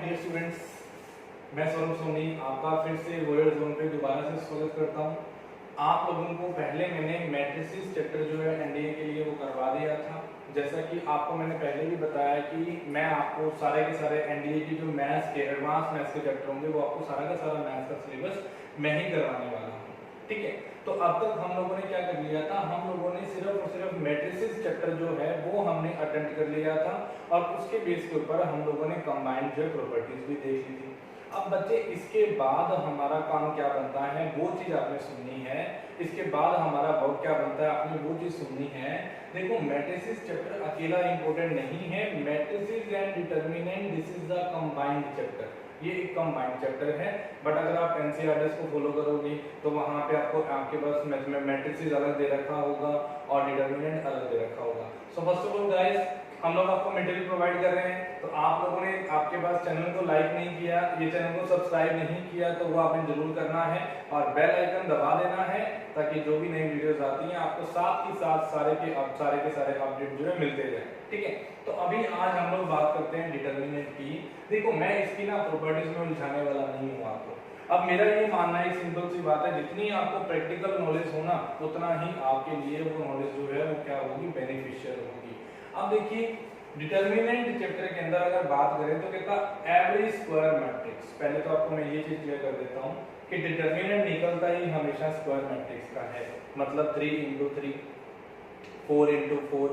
Dear students, मैं सौरभ सोनी आपका फिर से वर्ल्ड जोन पे दोबारा से स्वागत करता हूँ। आप लोगों को पहले मैंने मैट्रिसेस चैप्टर जो है एनडीए के लिए वो करवा दिया था। जैसा कि आपको मैंने पहले भी बताया कि मैं आपको सारे के सारे एनडीए की जो मैथ्स के एडवांस मैथ्स के चैप्टर होंगे वो आपको सारा का सारा मैथ्स का सिलेबस मैं ही करवाने वाला हूँ। ठीक है, तो अब तक हम लोगों ने क्या कर लिया था, हम लोगों ने सिर्फ और सिर्फ मैट्रिसेस चैप्टर जो है वो हमने अटेंड कर लिया था और उसके बेस के ऊपर हम लोगों ने कंबाइंड जो प्रॉपर्टीज भी देख ली थी। अब बच्चे इसके बाद हमारा काम क्या बनता है वो चीज आपने सुननी है। इसके बाद हमारा वर्क क्या बनता है आपने वो चीज सुननी है। देखो मैट्रिसेस चैप्टर अकेला इंपॉर्टेंट नहीं है, matrices and determinant this is the combined chapter, ये एक कंबाइंड चैप्टर है। बट अगर आप एनसीईआरटी को फॉलो करोगे तो वहां पे आपके पास मैट्रिसेस अलग दे रखा होगा और डिटरमिनेंट अलग दे रखा होगा। So first of all guys, हम लोग आपको मटेरियल प्रोवाइड कर रहे हैं, तो आप लोगों ने आपके पास चैनल को लाइक नहीं किया, ये चैनल को सब्सक्राइब नहीं किया तो वो आपने जरूर करना है और बेल आइकन दबा देना है ताकि जो भी नई वीडियोस आती हैं आपको साथ ही साथ सारे के सारे अपडेट जो है मिलते जाए। ठीक है, तो अभी आज हम लोग बात करते हैं डिटरमिनेंट की। देखो मैं इसकी ना प्रॉपर्टीज में उलझाने वाला नहीं हूँ आपको। अब मेरा ये मानना है, सिंपल सी बात है, जितनी आपको प्रैक्टिकल नॉलेज हो ना उतना ही आपके लिए वो नॉलेज जो है वो क्या होगी, बेनिफिशियल होगी। अब देखिए डिटरमिनेंट चैप्टर के अंदर अगर बात करें तो कहता एवरेज स्क्वायर मैट्रिक्स। पहले तो आपको मैं ये चीज क्लियर कर देता हूँ कि डिटरमिनेंट निकलता ही हमेशा स्क्वायर मैट्रिक्स का है, मतलब 3 into 3, 4 into 4,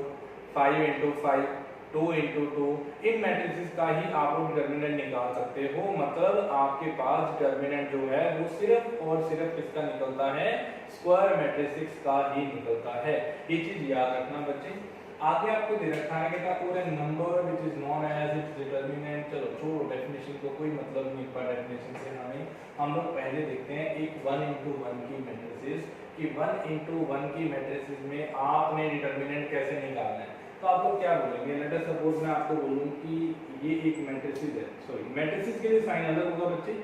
5 into 5, 2 into 2, इन मैट्रिसेस का ही आप लोग डिटरमिनेंट निकाल सकते हो। मतलब आपके पास डिटरमिनेंट जो है वो सिर्फ और सिर्फ किसका निकलता है, स्क्वायर मैट्रिसेस का ही निकलता है। ये चीज याद रखना बच्चे। आगे आपको दे रखा है कि पूरे number which is known as its determinant. चलो छोड़ो डेफिनेशन को, कोई मतलब नहीं पर डेफिनेशन से हमें। हम लोग पहले देखते हैं एक 1 into 1 की मैट्रिसेस कि 1 into 1 की मैट्रिसेस में आपने डिटरमिनेंट कैसे निकालना है। तो आप लोग क्या बोलेंगे, लेट अस सपोज मैं आपको बोलूं कि ये एक मैट्रिसेस है, सॉरी मैट्रिसेस के लिए साइन अलग होगा बच्चे,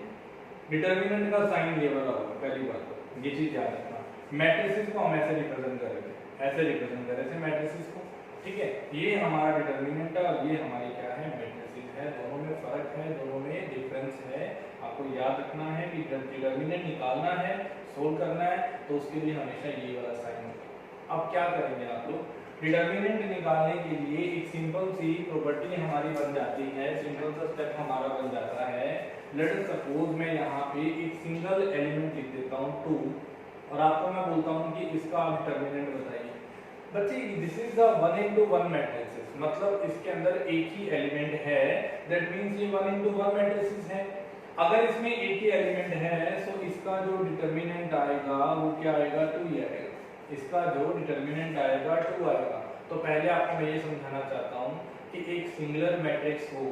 डिटरमिनेंट का साइन ये वाला होगा। पहली बात तो ये चीज याद रखना, मैट्रिसेस को हम ऐसे रिप्रेजेंट करेंगे, ऐसे रिप्रेजेंट करेंगे मैट्रिसेस को। ठीक है, ये हमारा डिटरमिनेंट है और ये हमारी क्या है, मैट्रिसेस है। दोनों में फर्क है, दोनों में डिफरेंस है। आपको याद रखना है कि जब डिटरमिनेंट निकालना है, सोल्व करना है तो उसके लिए हमेशा ये वाला साइन होगा। अब क्या करेंगे आप लोग, डिटरमिनेंट निकालने के लिए एक सिंपल सी प्रॉपर्टी हमारी बन जाती है, सिंपल सा स्टेप हमारा बन जाता है। लेट अस सपोज मैं यहाँ पे एक सिंगल एलिमेंट लिख देता हूँ 2 और आपको मैं बोलता हूँ कि इसका डिटरमिनेंट बताइए। बच्चे this is the 1 into 1 matrices, मतलब इसके अंदर एक ही एलिमेंट है, दैट मींस ये 1 into 1 मैट्रिसेस है। अगर इसमें एक ही एलिमेंट है तो इसका जो डिटरमिनेंट आएगा वो क्या आएगा, 2 ही आएगा। इसका जो डिटरमिनेंट आएगा 2 आएगा। तो पहले आपको मैं ये समझाना चाहता हूँ कि एक सिंगुलर मैट्रिक्स हो,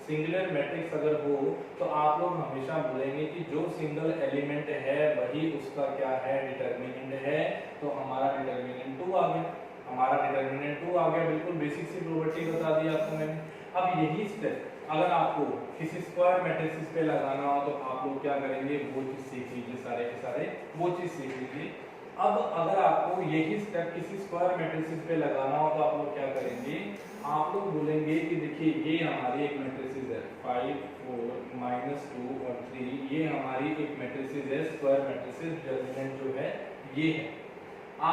सिंगुलर मैट्रिक्स अगर हो तो आप लोग हमेशा बोलेंगे कि जो सिंगल एलिमेंट है वही उसका क्या है, डिटरमिनेंट है। तो हमारा डिटरमिनेंट 2 आ गया, हमारा डिटरमिनेंट 2 आ गया। बिल्कुल बेसिक सी प्रॉपर्टी बता दी आपको मैंने। अब यही स्टेप अगर आपको किसी स्क्वायर मैट्रिसेस पे लगाना हो तो आप लोग क्या करेंगे, वो चीज सीख लीजिए, सारे के सारे वो चीज सीख लीजिए। अब अगर आपको यही स्टेप किसी स्क्वायर मैट्रिसेस पे लगाना हो तो आप लोग क्या करेंगे, आप लोग बोलेंगे कि देखिए ये हमारी एक मैट्रिसेस है 5, 4, -2 और 3, ये हमारी एक मैट्रिसेस है स्क्वायर मैट्रिसेस, डिटरमिनेंट जो है ये है।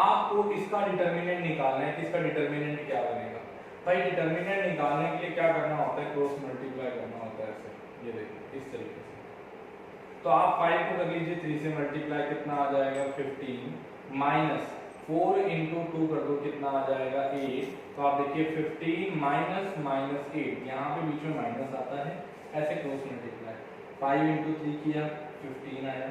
आपको इसका डिटरमिनेंट निकालना है कि इसका डिटरमिनेंट क्या बनेगा। भाई डिटरमिनेंट निकालने के लिए क्या करना होता है, क्रॉस मल्टीप्लाई करना होता है ऐसे, ये देखो इस तरीके से। तो आप 5 को कर लीजिए, 3 से मल्टीप्लाई कितना आ जाएगा 15, माइनस 4 into 2 कर दो कितना आ जाएगा 8। तो आप देखिए 15 माइनस -8, यहाँ पे बीच में माइनस आता है, ऐसे क्रॉस मल्टीप्लाई। 5 into 3 किया 15 आया,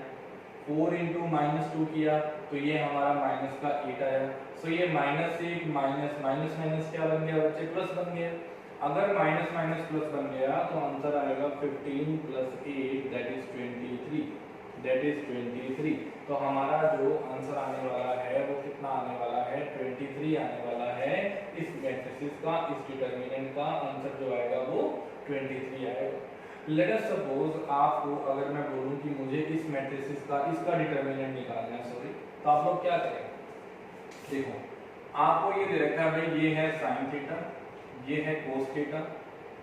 4 into -2 किया तो ये हमारा माइनस का 8 आया। सो ये -1 माइनस माइनस माइनस क्या बन गया बच्चे, प्लस बन गया। अगर माइनस माइनस प्लस बन गया तो आंसर आएगा 15 + 8 दैट इज 23, दैट इज 23। तो हमारा जो आंसर आने वाला है वो कितना आने वाला है, 23 आने वाला है। इस मैट्रिसेस का, इस डिटरमिनेंट का आंसर जो आएगा वो 23 आएगा। लेट अस सपोज आपको अगर मैं बोलूं कि मुझे इस मैट्रिसेस का इसका डिटरमिनेंट निकालना है, सॉरी, तो आप लोग क्या करें, देखो आपको ये दे रखा है भाई, ये है sin थीटा, ये है cos थीटा,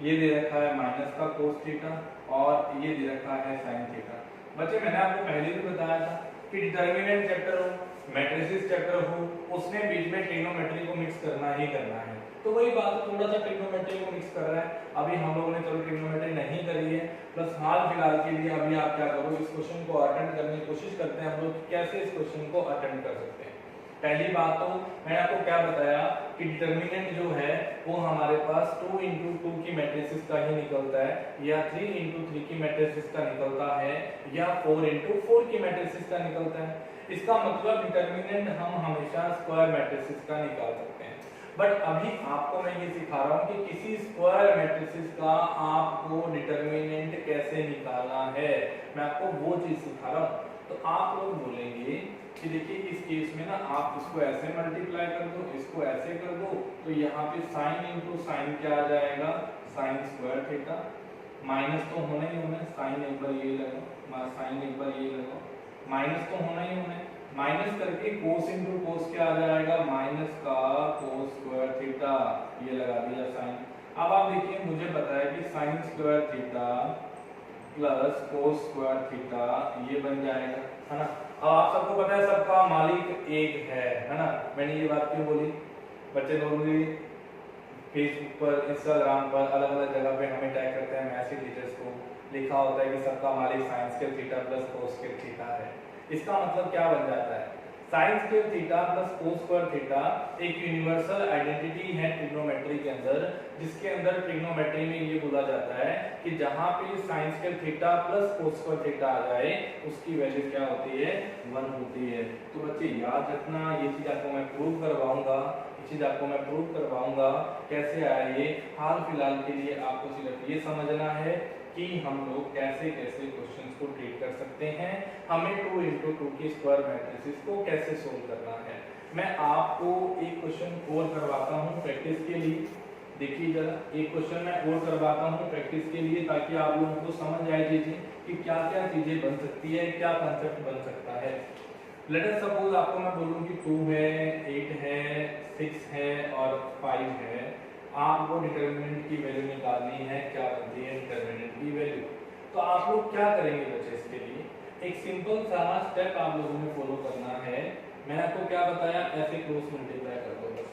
ये दे रखा है माइनस का कोस थीटा और ये दे रखा है साइन थीटा। बच्चे मैंने आपको पहले भी बताया था कि डिटरमिनेंट चैप्टर हो, मैट्रिसेस चैप्टर हो, उसने बीच में ट्रिग्नोमेट्री को मिक्स करना ही करना है। तो वही बात, थोड़ा सा ट्रिग्नोमेट्री को मिक्स कर रहा है। अभी हम लोगों ने चलो ट्रिग्नोमेट्री नहीं करी है, प्लस हाल फिलहाल के लिए अभी आप क्या करो, इस क्वेश्चन को अटेंड करने की कोशिश करते हैं हम लोग कैसे इस क्वेश्चन को अटेंड कर सकते हैं। पहली बात तो मैंने आपको क्या बताया कि डिटरमिनेंट जो है वो हमारे पास 2 into 2 की मैट्रिसेस का ही निकलता है, या 3 into 3 की मैट्रिसेस का निकलता है, या 4 into 4 की मैट्रिसेस का निकलता है। इसका मतलब डिटरमिनेंट हम हमेशा स्क्वायर मैट्रिसेस का निकाल सकते हैं। बट अभी आपको मैं ये सिखा रहा हूँ कि किसी स्क्वायर मैट्रिसेस का आपको डिटरमिनेंट कैसे निकालना है, मैं आपको वो चीज सिखा रहा हूँ। तो आप लोग बोलेंगे कि देखिए इस केस में ना आप इसको ऐसे मल्टीप्लाई कर दो, इसको ऐसे कर दो, तो यहाँ पे साइन इंटू साइन क्या आ जाएगा, साइन स्क्वायर थीटा, माइनस तो होना ही होना है, साइन एक बार ये लगाओ, साइन एक बार ये लगाओ, माइनस तो होना ही होना है, माइनस करके कोस इंटू कोस क्या आ जाएगा, माइनस का कोस स्क्वायर थीटा, ये लगा दिया साइन। अब आप देखिए मुझे पता है कि sign square theta plus cos square theta ये बन जाएगा, है ना। अब आप सबको पता है सबका मालिक एक है ना। मैंने ये बात क्यों बोली, बच्चे नॉर्मली फेसबुक पर, इंस्टाग्राम पर, अलग अलग जगह पे हमें टैग करते हैं, मैसेज टीचर्स को लिखा होता है कि सबका मालिक sign square theta plus cos square theta है। इसका मतलब क्या बन जाता है, sign square theta plus cos square theta एक यूनिवर्सल आइडेंटिटी है ट्रिग्नोमेट्री के अंदर, जिसके अंदर ट्रिग्नोमेट्री में ये बोला जाता है कि जहां पे sine square theta plus cos square theta आ जाए उसकी वैल्यू क्या होती है, 1 होती है। तो बच्चे याद रखना, ये चीज आपको मैं प्रूव करवाऊंगा, कैसे आया ये, हाल फिलहाल के लिए आपको सिर्फ ये समझना है कि हम लोग कैसे कैसे क्वेश्चंस को ट्रीट कर सकते हैं, हमें 2 into 2 की स्क्वायर मैट्रिसेस को कैसे सोल्व करना है। मैं आपको एक क्वेश्चन और करवाता हूं प्रैक्टिस के लिए, देखिए जरा एक क्वेश्चन मैं और करवाता हूं प्रैक्टिस के लिए, ताकि आप लोगों को समझ आए चीजें कि क्या क्या चीजें बन सकती है, क्या कंसेप्ट बन सकता है। लेट अस सपोज आपको मैं बोलूं कि 2 है, 8 है, 6 है और 5 है, आपको डिटरमिनेंट की वैल्यू निकालनी है, क्या बनती है डिटरमिनेंट की वैल्यू। तो आप लोग क्या करेंगे बच्चे, इसके लिए एक सिंपल सा स्टेप आप लोगों ने फॉलो करना है। मैंने आपको क्या बताया, ऐसे क्रॉस मल्टीप्लाई कर दो बस,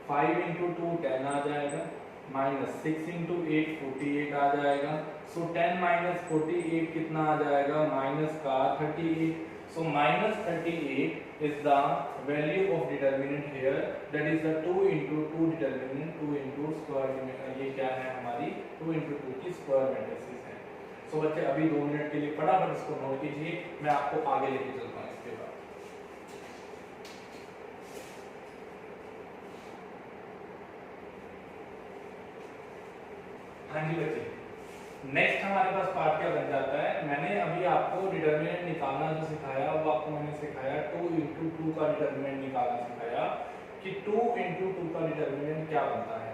5 into 2 10 आ जाएगा, माइनस 6 into 8 48 आ जाएगा। सो 10 minus 48 कितना आ जाएगा, माइनस का 38। So minus 38 is the value of determinant here, that is the 2 into 2 determinant, 2 into square, ये क्या है हमारी 2 into 2 की स्क्वायर मैट्रिसेस है। सो बच्चे अभी 2 मिनट के लिए फटाफट इसको नोट कीजिए, मैं आपको आगे लेके चलता हूँ इसके बाद। हाँ जी बच्चे, नेक्स्ट हमारे पास पार्ट क्या बन जाता है, मैंने अभी आपको डिटरमिनेंट निकालना जो सिखाया वो आपको मैंने सिखाया 2 into 2 का डिटरमिनेंट निकालना सिखाया कि 2 into 2 का डिटरमिनेंट क्या बनता है।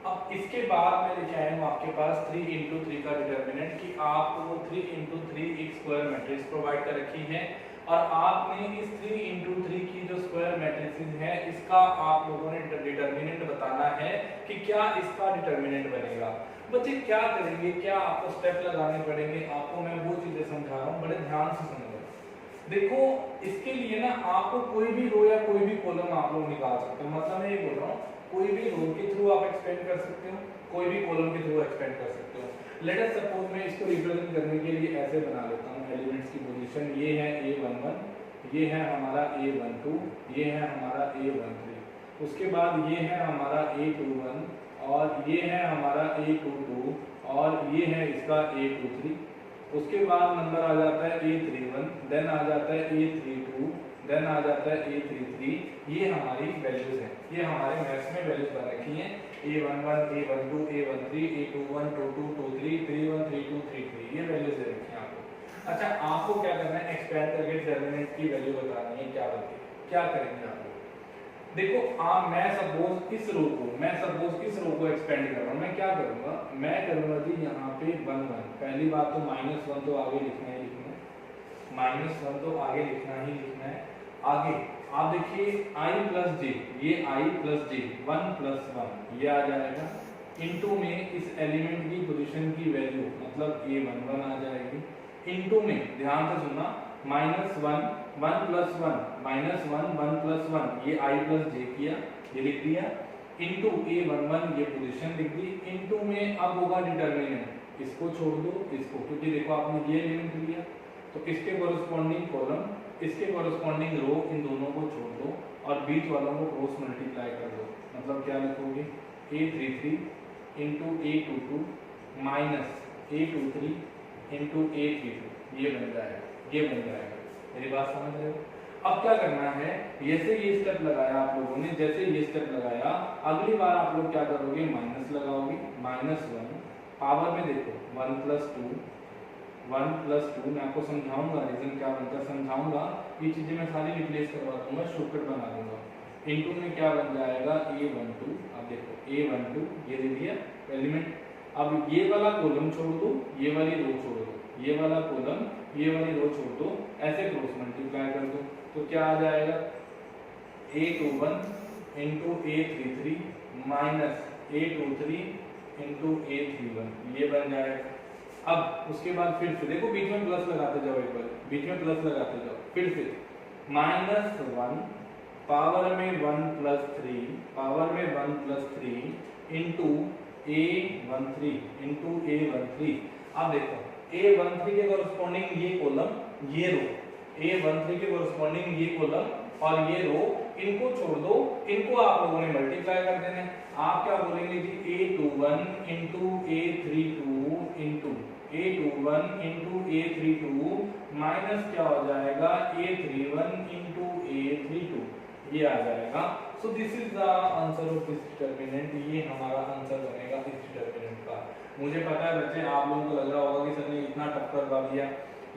अब इसके बाद मैं लेके आया हूँ आपके पास 3 into 3 का डिटरमिनेंट, कि आपको 3 into 3 एक स्क्वायर मैट्रिक्स प्रोवाइड कर रखी है, और आपने इस 3 into 3 की जो स्क्वायर मैट्रिसेस है इसका आप लोगों ने डिटरमिनेंट बताना है कि क्या इसका डिटरमिनेंट बनेगा। बच्चे क्या करेंगे, क्या आपको स्टेप लगाने पड़ेंगे, आपको मैं वो चीजें समझा रहा हूँ, बड़े ध्यान से समझो। देखो इसके लिए ना आपको कोई भी रो या कोई भी कॉलम आप लोग निकाल सकते हो, मतलब मैं ये बोल रहा हूँ कोई भी रो के थ्रू आप एक्सपेंड कर सकते हो, कोई भी कॉलम के थ्रू एक्सपेंड कर सकते हो। लेट अस सपोज मैं इसको रिप्रेजेंट करने के लिए ऐसे बना लेता हूँ, एलिमेंट्स की पोजीशन ये है A11, ये है हमारा A12, ये है हमारा A13, उसके बाद ये है हमारा A21 और ये है हमारा A22 और ये है इसका A23, उसके बाद नंबर आ जाता है A31, देन आ जाता है A32, देन आ जाता है A33। ये हमारी वैल्यूज हैं, ये हमारे मैथ्स में वैल्यूज बन रखी हैं, A11, A12, A13, A21, 22, 23, 31, 32, 33, ये वैल्यूज दे रखी हैं आपको। अच्छा आपको क्या करना है, एक्सपेंड करके डिटरमिनेंट की वैल्यू बतानी है, क्या बनती है, क्या करेंगे आप लोग। देखो मैं सपोज इस रो को एक्सपेंड कर रहा हूँ, मैं क्या करूंगा, मैं करूंगा जी यहाँ पे 1 1, पहली बात तो -1 तो आगे लिखना ही लिखना है, -1 तो आगे लिखना ही लिखना है। आगे आप देखिए i प्लस j, ये i प्लस j 1 प्लस 1 ये आ जाएगा, इनटू में इस एलिमेंट की मतलब A11 आ जाएगी। इनटू में ध्यान से सुनना, -1 1 प्लस 1 -1 1 प्लस 1 ये I प्लस j किया, ये लिख दिया, इनटू A11 ये पोजीशन लिख दी। इनटू में अब होगा डिटरमिनेंट, इसको छोड़ दो इसको, क्योंकि देखो आपने ये एलिमेंट लिया तो इसके कोरस्पॉन्डिंग कॉलम, इसके कोरस्पॉन्डिंग रो, इन दोनों को छोड़ दो और बीच वालों को क्रॉस मल्टीप्लाई कर दो। मतलब क्या लिखोगे, A33 into A22 minus A23 into A32, ये बन जाएगा, ये बन जाएगा। मेरी बात समझ रहे हो? अब क्या करना है, जैसे ये स्टेप लगाया आप लोगों ने, जैसे ये स्टेप लगाया, अगली बार आप लोग क्या करोगे, माइनस लगाओगे, -1 पावर में देखो 1 प्लस 2 1 प्लस 2, मैं आपको समझाऊंगा रीजन क्या बनता है, समझाऊंगा, ये चीजें मैं सारी रिप्लेस करवा दूंगा, शॉर्टकट बना दूंगा। इनटू में क्या बन जाएगा, A12, अब देखो A12 ये दे दिया एलिमेंट। अब ये वाला कॉलम छोड़ दो, ये वाली रो छोड़ दो, ये वाला कॉलम ये वाली रो छोड़ दो, ऐसे क्रॉस मल्टीप्लाई कर दो, तो क्या आ जाएगा, A21 into A33 minus A23 into A31, ये बन जाएगा। अब उसके बाद फिर से देखो, बीच में प्लस लगाते जाओ, एक बार बीच में प्लस लगाते जाओ, फिर से -1 पावर में 1 प्लस 3 पावर में 1 plus 3 into A13 into A13। अब देखो A13 के कोरस्पॉन्डिंग ये कॉलम, ये रो, A13 के कोरस्पॉन्डिंग ये कॉलम और ये रो, इनको छोड़ दो, इनको आप लोगों ने मल्टीप्लाई कर देना है। आप क्या बोलेंगे कि A21 into A32 into A21 into A32 minus क्या हो जाएगा, A31 इंटू A32, ये आ जाएगा। So this is the answer of this determinant, ये हमारा आंसर बनेगा इस डिटरमिनेंट का। मुझे पता है बच्चे, आप लोगों को लग रहा होगा कि सर ने इतना टफ करवा दिया,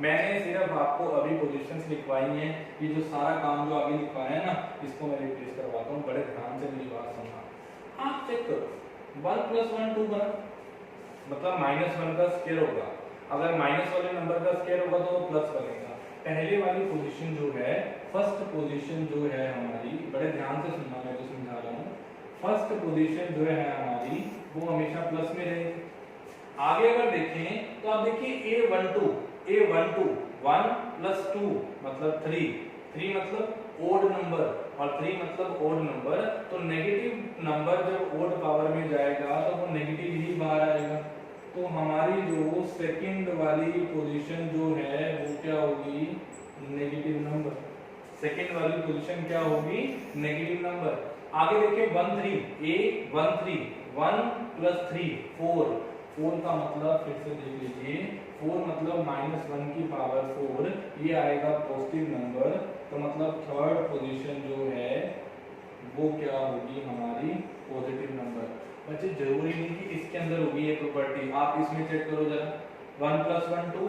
मैंने सिर्फ आपको अभी पोजीशंस लिखवाई हैं, ये जो सारा काम जो आगे लिखवाया है ना, इसको मैं रिप्लेस करवाता हूँ, बड़े ध्यान से मेरी बात सुनना। आप चेक करो, 1 प्लस 1 2 बना, मतलब -1 का स्क्वायर होगा, अगर माइनस वाले नंबर का स्क्वायर होगा तो प्लस बनेगा। पहले वाली पोजीशन जो है, फर्स्ट पोजीशन जो है हमारी, बड़े ध्यान से सुनना, मैं जो समझा रहा हूँ, फर्स्ट पोजीशन जो है हमारी वो हमेशा प्लस में रहेगी। आगे अगर देखें तो आप देखिए A12 1 प्लस 2 मतलब 3 मतलब ओड नंबर और 3 मतलब ओड नंबर, तो नेगेटिव नंबर जब ओड पावर में जाएगा तो वो नेगेटिव ही बाहर आएगा। तो हमारी जो सेकंड वाली पोजीशन जो है वो क्या होगी, नेगेटिव नंबर। सेकंड वाली पोजीशन क्या होगी, नेगेटिव नंबर। आगे देखिए 1 प्लस 3 4 का मतलब फिर से देख लीजिए, 4 मतलब -1 की पावर 4, ये आएगा पॉजिटिव नंबर। तो मतलब थर्ड पोजीशन जो है वो क्या होगी हमारी, पॉजिटिव नंबर। बच्चे जरूरी नहीं कि इसके अंदर होगी ये प्रॉपर्टी, आप इसमें चेक करो जरा, 1 प्लस 1 2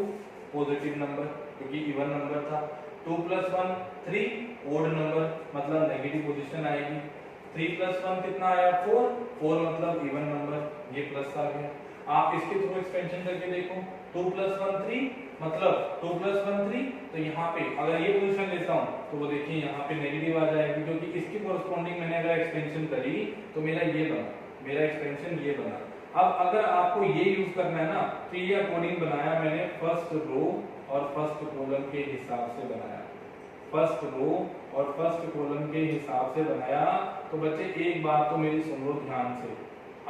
पॉजिटिव नंबर क्योंकि इवन नंबर था, 2 प्लस 1 3 ओड नंबर मतलब नेगेटिव पोजीशन आएगी, 3 प्लस 1 कितना आया 4 मतलब इवन नंबर, ये प्लस आ गया। आप इसके थ्रू एक्सपेंशन करके देखो, 2 प्लस 1 3 मतलब 2 प्लस 1 3, तो यहाँ पे अगर ये पोजीशन लेता हूँ तो वो देखिए यहाँ पे नेगेटिव आ जाएगी, क्योंकि इसकी कोरस्पॉन्डिंग मैंने अगर एक्सपेंशन करी तो मेरा ये बना, मेरा एक्सपेंशन ये बना। अब अगर आपको ये यूज करना है ना, तो ये अकॉर्डिंग बनाया मैंने, फर्स्ट रो और फर्स्ट कॉलम के हिसाब से बनाया, फर्स्ट रो और फर्स्ट कॉलम के हिसाब से बनाया। तो बच्चे एक बात तो मेरी सुन लो ध्यान से,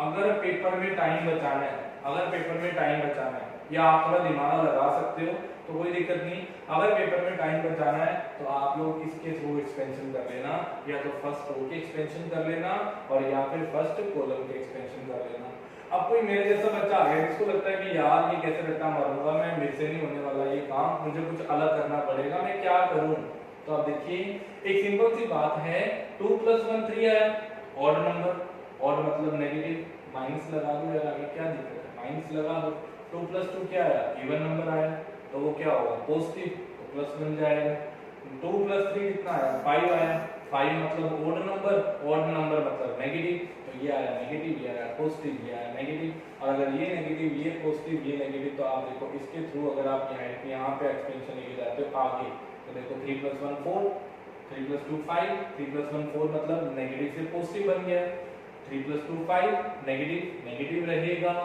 अगर पेपर में टाइम बचाना है, अगर पेपर में टाइम बचाना है, या आप थोड़ा दिमाग लगा सकते हो तो कोई दिक्कत नहीं, अगर पेपर में टाइम बचाना है तो आप लोग इसके थ्रू एक्सपेंशन कर लेना, या तो फर्स्ट रो के एक्सपेंशन कर लेना और या फिर फर्स्ट कॉलम के एक्सपेंशन कर लेना। अब कोई मेरे जैसा बच्चा आ गया जिसको लगता है कि यार ये कैसे रट्टा मारूंगा मैं, मेरे से नहीं होने वाला ये काम, मुझे कुछ अलग करना पड़ेगा, मैं क्या करूं? तो आप देखिए एक सिंपल सी बात है, 2 प्लस 1 3 आया, ऑड नंबर, ऑड मतलब नेगेटिव, माइनस लगा दो यार, आगे क्या दिक्कत है, माइनस लगा दो। 2 प्लस 2 क्या आया, इवन नंबर आया, तो वो क्या होगा पॉजिटिव, तो प्लस बन जाएगा। 2 प्लस 3 कितना आया 5 आया, 5 मतलब ओड नंबर, ओड नंबर मतलब नेगेटिव, तो ये आया नेगेटिव, ये आया पॉजिटिव, ये आया नेगेटिव। और अगर ये नेगेटिव, ये पॉजिटिव, ये नेगेटिव, तो आप देखो इसके थ्रू अगर आप यहाँ पे एक्सपेंशन लेके जाते हो आगे, तो देखो 3 प्लस 1 4, 3 प्लस 2 5, 3 प्लस 1 4 मतलब नेगेटिव से पॉजिटिव बन गया, 3 प्लस 2 5 नेगेटिव, नेगेटिव रहेगा,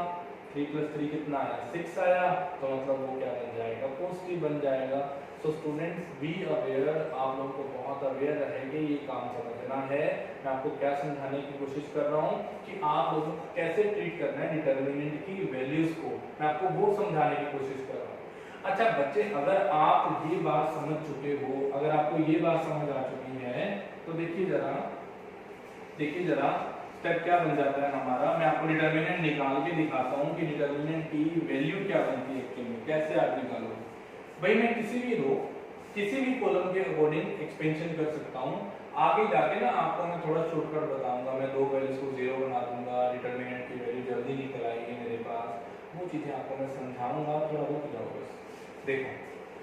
3 + 3 कितना आया 6 आया, तो मतलब वो क्या बन जाएगा पॉजिटिव बन जाएगा। सो स्टूडेंट्स बी अवेयर, आप लोगों को बहुत अवेयर रहेंगे, ये काम समझना है। मैं आपको क्या समझाने की कोशिश कर रहा हूँ कि आप लोगों को कैसे ट्रीट करना है डिटर्मिनेंट की वैल्यूज को, मैं आपको वो समझाने की कोशिश कर रहा हूँ। अच्छा बच्चे, अगर आप ये बात समझ चुके हो, अगर आपको ये बात समझ आ चुकी है, तो देखिए जरा स्टेप क्या बन जाता है हमारा। मैं आपको डिटर्मिनेंट निकाल के दिखाता हूँ कि डिटर्मिनेंट की वैल्यू क्या बनती है एक्चुअली में, कैसे आप निकालोगे। भाई मैं किसी भी रो किसी भी कॉलम के अकॉर्डिंग एक्सपेंशन कर सकता हूँ। आगे जाके ना आपको मैं थोड़ा शॉर्टकट बताऊंगा, मैं दो वैल्यूज को 0 बना दूंगा, डिटर्मिनेंट की वैल्यू जल्दी निकल आएगी मेरे पास, वो चीजें आपको मैं समझाऊंगा, थोड़ा रुक जाओ बस। देखो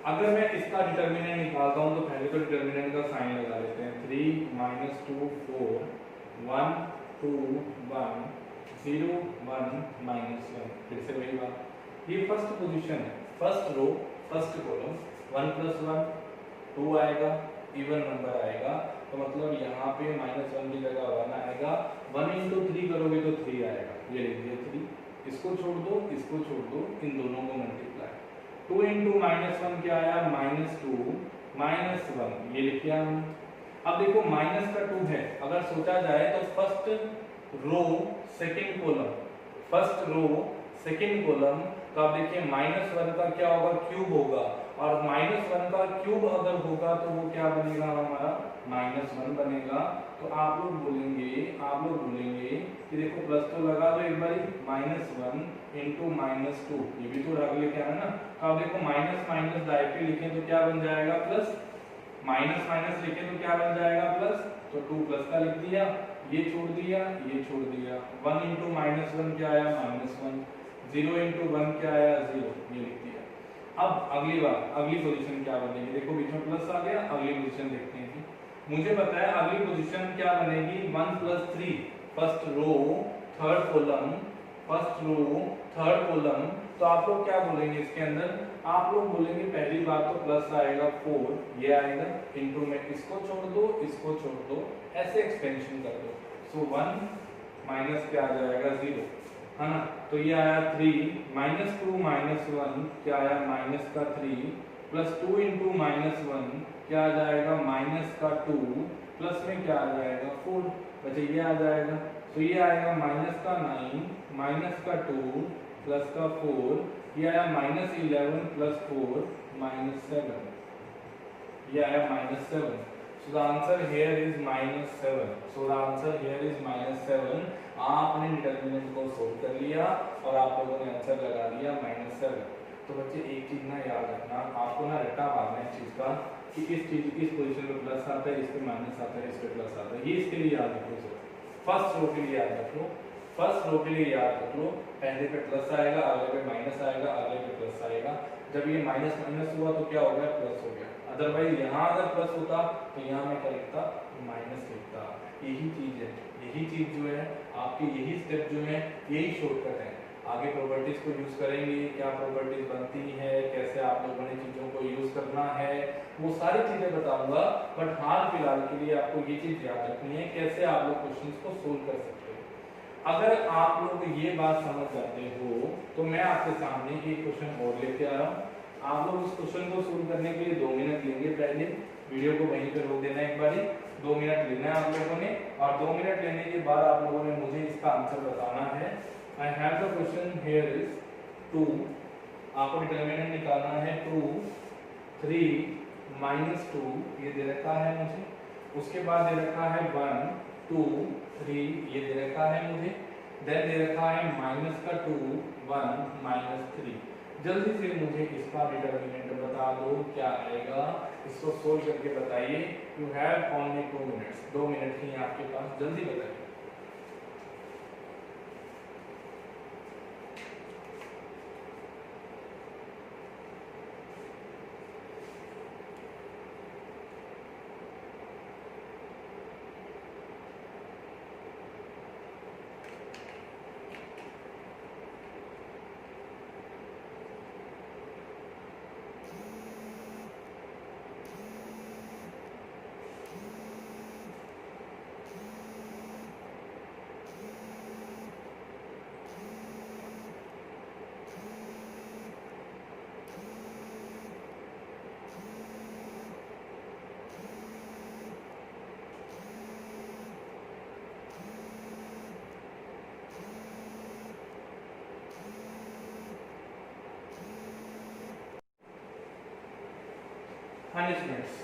अगर मैं इसका डिटर्मिनेंट निकालता हूँ तो पहले तो डिटर्मिनेंट का साइन लगा लेते हैं। 3 - 2 4 1 2 1 0 1 -1। फिर से वही बात, ये फर्स्ट पोजीशन है, फर्स्ट रो फर्स्ट कॉलम, 1 + 1 2 आएगा, इवन नंबर आएगा, तो मतलब यहाँ पे -1 की जगह 1 आएगा। 1 × 3 करोगे तो 3 आएगा, ये लिख दिया 3, इसको छोड़ दो इसको छोड़ दो, इन दोनों को मल्टीप्लाई। 2 × -1 क्या आया -2 -1, ये लिख दिया हमने। अब देखो माइनस का 2 है, अगर सोचा जाए तो first row second column, first row second column, तो आप देखिए -1 का क्या होगा क्यूब होगा, और -1 का क्यूब अगर होगा तो वो क्या बनेगा हमारा -1 बनेगा। तो आप लोग बोलेंगे कि देखो प्लस तो लगा दो एक बारी, -1 × -2, ये भी तो रख लेके आना ना। तो आप देखो माइनस माइनस डायरेक्टली लिखें तो क्या बन जाएगा प्लस, माइनस माइनस लिखें तो क्या बन जाएगा प्लस, तो 2 प्लस का लिख दिया, ये छोड़ दिया ये छोड़ दिया। 1 × -1 क्या आया -1, 0 × 1 क्या आया 0, ये लिख दिया। अब अगली बात, अगली पोजीशन क्या बनेगी, देखो बीच में प्लस आ गया, अगली पोजीशन देखते हैं कि मुझे पता है अगली पोजीशन क्या बनेगी 1 + 3, first row third column, first row third column. तो आप लोग क्या बोलेंगे इसके अंदर, आप लोग बोलेंगे पहली बात तो प्लस आएगा 4, ये आएगा इनटू में इसको छोड़ दो इसको छोड़ दो, ऐसे एक्सपेंशन कर दो। सो 1 माइनस क्या आ जाएगा 0, है ना। तो ये आया 3 -2 -1 क्या आया -3, प्लस 2 × -1 क्या आ जाएगा -2, प्लस में क्या आ जाएगा 4, बच्चे ये आ जाएगा। तो ये आएगा -9 -2 प्लस का 4, ये आया -11 + 4 -7, ये आया -7। So the answer here is -7. So the answer here is -7. आपने डिटर्मिनेंट को सोल्व कर लिया और आप लोगों ने आंसर लगा दिया -7। तो बच्चे एक चीज ना याद रखना, आपको ना रट्टा मारना है इस चीज का कि इस चीज इस पोजीशन पे प्लस आता है, इस पे माइनस आता है, इस पे प्लस आता है, ये इसके लिए याद रखो। फर्स्ट रो के लिए याद रख लो, फर्स्ट रो के लिए याद रख लो, पहले पे प्लस आएगा, अगले पे माइनस आएगा, अगले पे प्लस आएगा। जब ये माइनस माइनस हुआ तो क्या हो गया प्लस हो गया, अदरवाइज यहाँ अगर प्लस होता तो यहाँ मैं क्या लिखता माइनस लिखता। यही चीज है, यही चीज जो है आपकी, यही स्टेप जो है यही शॉर्टकट है। आगे प्रॉपर्टीज को यूज करेंगे, क्या प्रॉपर्टीज बनती है, कैसे आप लोगों ने चीजों को यूज करना है, वो सारी चीजें बताऊंगा। बट हाल फिलहाल के लिए आपको ये चीज याद रखनी है कैसे आप लोग क्वेश्चंस को सोल्व कर सकते हो। अगर आप लोग ये बात समझ जाते हो तो मैं आपके सामने एक क्वेश्चन और लेके आ रहा हूँ। आप लोग उस क्वेश्चन को सोल्व करने के लिए 2 मिनट लेंगे, पहले वीडियो को वहीं पे रोक देना, एक बारी 2 मिनट लेना है आप लोगों ने, और 2 मिनट लेने के बाद आप लोगों ने मुझे इसका आंसर बताना है। I have the question here is 2, आपको डिटर्मिनेंट निकालना है 2 3 -2, ये दे रखा है मुझे, उसके बाद दे रखा है 1 2 3, ये दे रखा है मुझे, देन दे रखा है -2 1 -3। जल्दी से मुझे इसका डिटर्मिनेंट बता दो क्या आएगा, इसको सोल्व करके बताइए। You have only 2 minutes, 2 minute ही आपके पास, जल्दी बताइए। हाँ जी स्टूडेंट्स,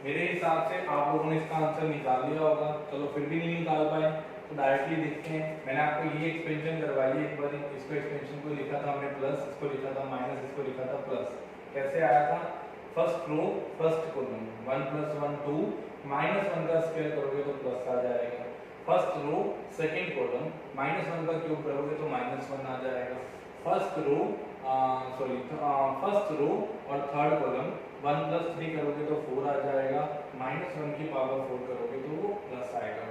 मेरे हिसाब से आप लोगों ने इसका आंसर निकाल लिया होगा। चलो फिर भी नहीं निकाल पाए तो डायरेक्टली देखते हैं। मैंने आपको ये एक्सपेंशन करवाई है एक बार, इसको एक्सपेंशन को लिखा था हमने प्लस, इसको लिखा था माइनस, इसको लिखा था प्लस। कैसे आया था? फर्स्ट रो फर्स्ट कॉलम 1 + 1 2, -1 का स्क्वायर करोगे तो प्लस आ जाएगा। फर्स्ट रो सेकंड कॉलम -1 का क्यूब करोगे तो -1 आ जाएगा। फर्स्ट रो फर्स्ट रो और थर्ड कॉलम 1 + 3 करोगे तो 4 आ जाएगा, -1 की पावर 4 करोगे तो वो प्लस आएगा।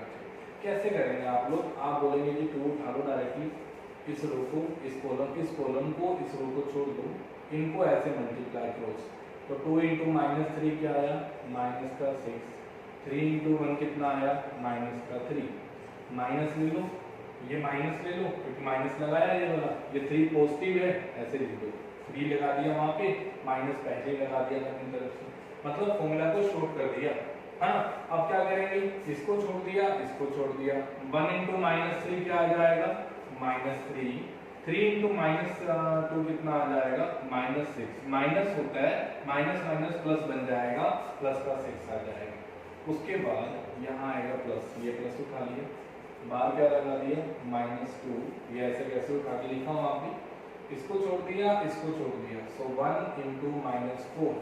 कैसे करेंगे आप लोग? आप बोलेंगे कि 2 उठा लो डायरेक्टली, इस रो को इस कॉलम को इस रो को छोड़ दो, इनको ऐसे मल्टीप्लाई करो। तो 2 × -3 क्या आया? -6। 3 × 1 कितना आया? -3। माइनस ले लो, ये माइनस ले लो क्योंकि माइनस लगाया ये वाला, ये 3 पॉजिटिव है, ऐसे लिख दो। 3 लगा दिया वहां पे, माइनस पहले लगा दिया अपनी तरफ से, मतलब फॉर्मूला को शॉर्ट कर दिया। हाँ, अब क्या करेंगे? इसको छोड़ दिया, इसको छोड़ दिया। 1 × -3 क्या आ जाएगा? -3। 3 × -2 कितना आ जाएगा? -6। माइनस होता है, माइनस माइनस प्लस बन जाएगा, प्लस का 6 आ जाएगा। उसके बाद यहाँ आएगा प्लस, ये प्लस उठा लिया, बाहर क्या लगा दिया? -2। ये ऐसे कैसे उठा के लिखा हूँ आप भी, इसको छोड़ दिया, इसको छोड़ दिया। सो 1 × -4,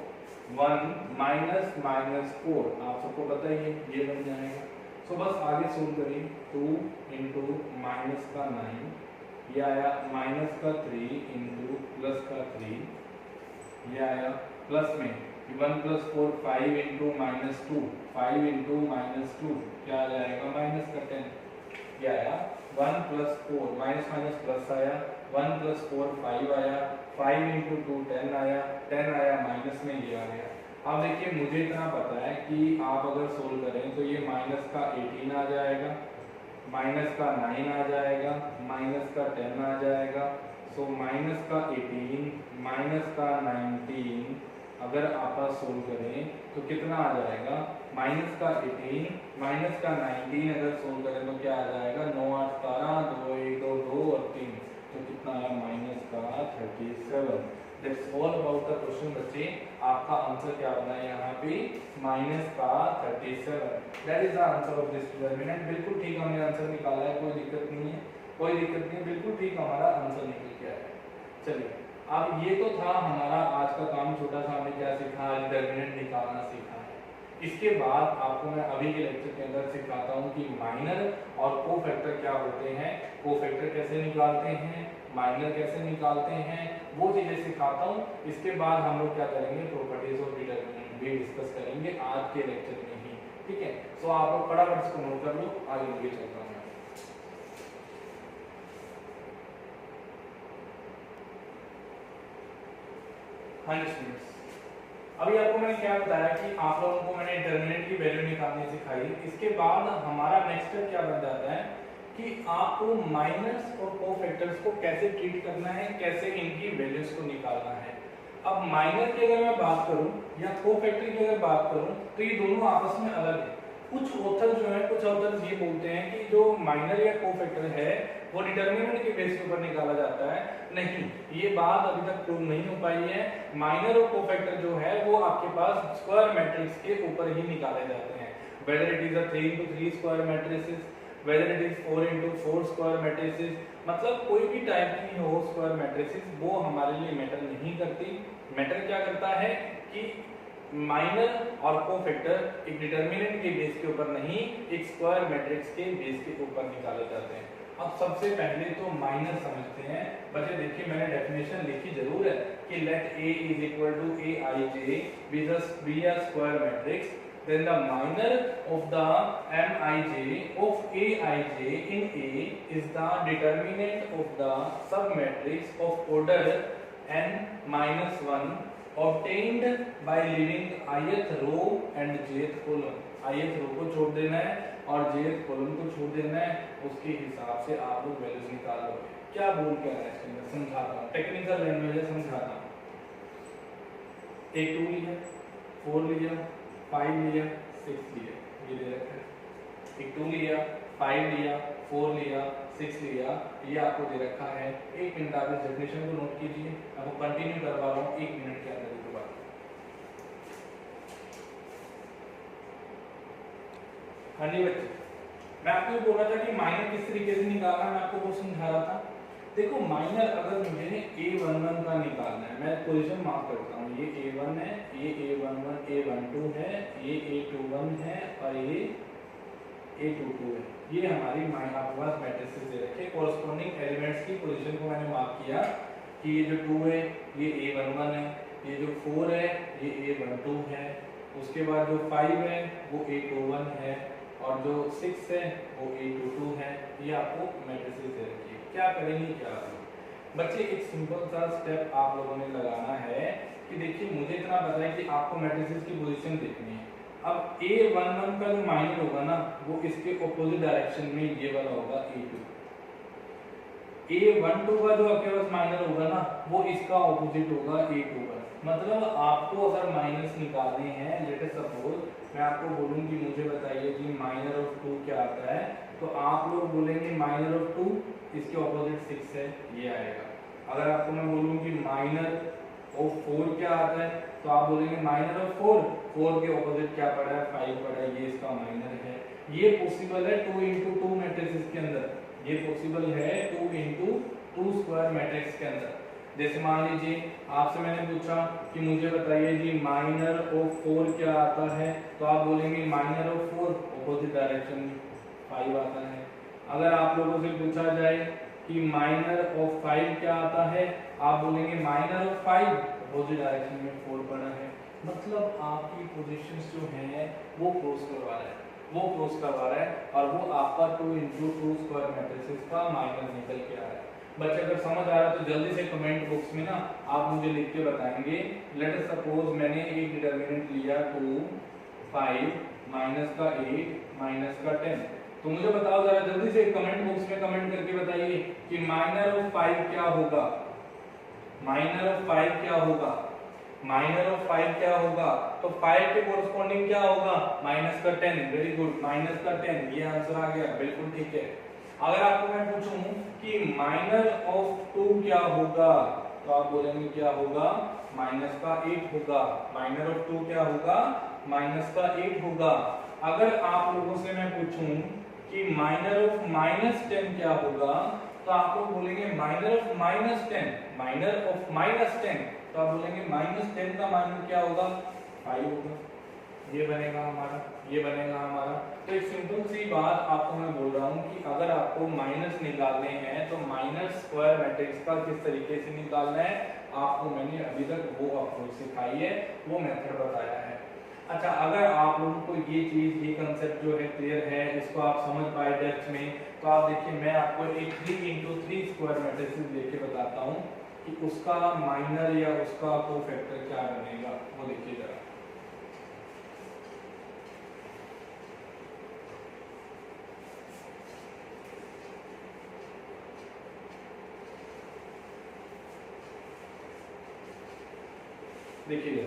1 -4, आप सबको पता ही है ये बन जाएगा। सो बस आगे सोल्व करिए। 2 × -9, ये आया -3 × +3, ये आया प्लस में 1 + 4 5 × -2, 5 × -2 क्या आ जाएगा? -10। ये आया 1 + 4 माइनस माइनस प्लस आया, 1 + 4 5 आया, 5 × 2 10 आया, 10 आया, माइनस में ये आ गया। अब देखिए मुझे इतना पता है कि आप अगर सोल्व करें तो ये माइनस का 18 आ जाएगा, माइनस का 9 आ जाएगा, माइनस का 10 आ जाएगा। सो माइनस का 18 माइनस का 19 अगर आप सोल्व करें तो कितना आ जाएगा? माइनस का 18 माइनस का 19 अगर सोल्व करें तो क्या आ जाएगा? 9 8 12, 2 1 2 2 और 3, तो कितना आया? माइनस का 37। That's all about the question बच्चे। आपका आंसर क्या बना है यहाँ पे? माइनस का 37। That is the answer of this determinant. बिल्कुल ठीक हमने आंसर निकाला है, कोई दिक्कत नहीं है, कोई दिक्कत नहीं है, बिल्कुल ठीक हमारा आंसर निकल के आया है। चलिए, अब ये तो था हमारा आज का काम, छोटा सा हमने क्या सीखा? डिटरमिनेंट निकालना सीखा है। इसके बाद आपको मैं अभी के लेक्चर के अंदर सिखाता हूँ कि माइनर और कोफैक्टर क्या होते हैं, कोफैक्टर कैसे निकालते हैं, माइनर कैसे निकालते हैं, वो चीजें सिखाता हूँ। इसके बाद हम लोग क्या करेंगे? प्रॉपर्टीज ऑफ डिटरमिनेंट भी डिस्कस करेंगे आज के लेक्चर में ही, ठीक है। सो आप लोग फटाफट इसको नोट कर लो, आगे बढ़े चलता हूँ। हाँ जी स्टूडेंट्स, अभी आपको मैंने क्या बताया कि आप लोगों को मैंने डिटरमिनेंट की वैल्यू निकालनी सिखाई। इसके बाद हमारा नेक्स्ट स्टेप क्या बन जाता है कि आपको माइनर्स और कोफैक्टर्स को कैसे ट्रीट करना है, कैसे इनकी वैल्यूज को निकालना है। अब माइनर की अगर मैं बात करूं या कोफैक्टर की अगर बात करूं तो ये दोनों आपस में अलग है। कुछ ऑथर जो है, कुछ ऑथर्स ये बोलते हैं कि जो माइनर या कोफैक्टर है वो डिटरमिनेंट के बेस के ऊपर निकाला जाता है। नहीं, ये बात अभी तक प्रूव नहीं हो पाई है। माइनर और कोफैक्टर जो है वो आपके पास स्क्वायर मैट्रिक्स के ऊपर ही निकाले जाते हैं। Whether it is a 3 × 3 square matrices, whether it is 4 × 4 square matrices, मतलब कोई भी टाइप की हो स्क्वायर मैट्रिसेस, वो हमारे लिए मैटर नहीं करती। मैटर क्या करता है कि माइनर और कोफैक्टर एक डिटरमिनेंट के बेस के ऊपर नहीं, एक स्क्वायर मैट्रिक्स के बेस के ऊपर निकाले जाते हैं। अब सबसे पहले तो माइनर समझते हैं। बच्चे देखिए मैंने डेफिनेशन लिखी जरूर है कि late A = Aij be a square matrix, then the minor of the Mij of Aij in A is the determinant of the submatrix of order n-1 obtained by leaving ith row and jth column। ith रो को छोड़ देना है और jth column को छोड़ देना है, उसके हिसाब से आप लोग वैल्यूज निकाल लो। क्या बोल के आ रहा है इसके अंदर समझाता हूँ, टेक्निकल लैंग्वेज है, समझाता हूँ। एक 2 लिया, 4 लिया, 5 लिया, 6 लिया, ये दे रखा है। एक 2 लिया, 5 लिया, 4 लिया, 6 लिया, ये आपको दे रखा है। एक मिनट आप इस डेफिनेशन को नोट कीजिए, आपको कंटिन्यू करवा रहा हूँ 1 मिनट के अंदर दोबारा। हाँ जी बच्चे, मैं आपको ये बोल रहा था कि माइनर किस तरीके से निकालना है, मैं आपको वो समझा रहा था। देखो माइनर अगर मुझे A11 का निकालना है, मैं पोजीशन मार्क करता हूँ, ये A1 है, ये A11 A12 है, ये A21 है और ये A22 है। ये हमारी आपके पास मैट्रिसेस दे रखे, कोरस्पोंडिंग एलिमेंट्स की पोजीशन को मैंने मार्क किया कि ये जो 2 है ये A11 है, ये जो 4 है ये A12 है, उसके बाद जो 5 है वो A21 है और जो 6 है वो A22 है। ये आपको मैट्रिसेस दे रखी है। क्या करेंगे क्या बच्चे, एक सिंपल सा स्टेप आप लोगों ने लगाना है कि देखिए मुझे इतना पता है कि आपको मैट्रिसेस की पोजीशन देखनी है। अब A11 का जो माइनर होगा ना वो इसके ऑपोजिट डायरेक्शन में ये वाला होगा A2। A12 का जो आपके पास माइनर होगा ना वो इसका ऑपोजिट होगा A21। मतलब आपको अगर माइनस निकालने हैं, लेट अस सपोज मैं आपको बोलूं कि मुझे बताइए कि माइनर ऑफ 2 क्या आता है, तो आप लोग बोलेंगे माइनर ऑफ 2, इसके ऑपोजिट 6 है, ये आएगा। अगर आपको मैं बोलूं कि माइनर ऑफ 4 क्या आता है, तो आप बोलेंगे माइनर ऑफ 4 के ऑपोजिट क्या पड़ा है, 5 पड़ा है, ये इसका माइनर है। ये पॉसिबल है 2 into 2 मैट्रिक्स के अंदर, ये पॉसिबल है 2 into 2 स्क्वायर मैट्रिक्स के अंदर। जैसे मान लीजिए आपसे मैंने पूछा कि मुझे बताइए जी माइनर ऑफ 4 क्या आता है, तो आप बोलेंगे माइनर ऑफ 4 ऑपोजिट डायरेक्शन में 5 आता है। अगर आप लोगों से पूछा जाए कि माइनर ऑफ 5 क्या आता है, आप बोलेंगे माइनर ऑफ 5 ऑपोजिट डायरेक्शन में 4 पड़ा है। मतलब आपकी पोजीशंस जो है वो क्रॉस करवा रहा है, वो क्रॉस करवा रहा है और वो आपका 2 into 2 स्क्वायर मैट्रिसेस का माइनर निकल के आ रहा है। बच्चे अगर समझ आ रहा है तो जल्दी से कमेंट बॉक्स में ना आप मुझे लिख के बताएंगे। लेट अस सपोज मैंने एक डिटरमिनेंट लिया 2 5 माइनस का 8 माइनस का 10, तो मुझे बताओ जरा जल्दी से कमेंट बॉक्स में कमेंट करके बताइए कि माइनर ऑफ 5 क्या होगा, माइनर ऑफ 5 क्या होगा, माइनर ऑफ 5 क्या होगा, तो 5 के कोरस्पोंडिंग क्या होगा, माइनस का 10। वेरी गुड, माइनस का 10, ये आंसर आ गया, बिल्कुल ठीक है। अगर आपको मैं पूछूं कि माइनर ऑफ 2 क्या होगा, तो आप बोलेंगे क्या होगा, माइनस का 8 होगा। माइनर ऑफ 2 क्या होगा, माइनस का 8 होगा। अगर आप लोगों से मैं पूछूं कि माइनर ऑफ माइनस 10 क्या होगा, तो आप लोग बोलेंगे minor of minus 10, minor of minus 10, तो आप बोलेंगे माइनस 10 का माइनर क्या होगा, 5 होगा। ये बनेगा हमारा, ये बनेगा हमारा। तो एक सिंपल सी बात आपको मैं बोल रहा हूँ कि अगर आपको माइनस निकालने हैं तो माइनस स्क्वायर मैट्रिक्स का किस तरीके से निकालना है आपको मैंने अभी तक वो अप्रोच सिखाई है, वो मेथड बताया है। अच्छा, अगर आप लोगों को ये चीज, ये कंसेप्ट जो है क्लियर है, इसको आप समझ पाए डेप्थ में, तो आप देखिए मैं आपको एक 3 into 3 स्क्वायर मैट्रिक्स लेके बताता हूँ कि उसका माइनर या उसका कोफैक्टर क्या बनेगा, वो देखिए जरा। देखिए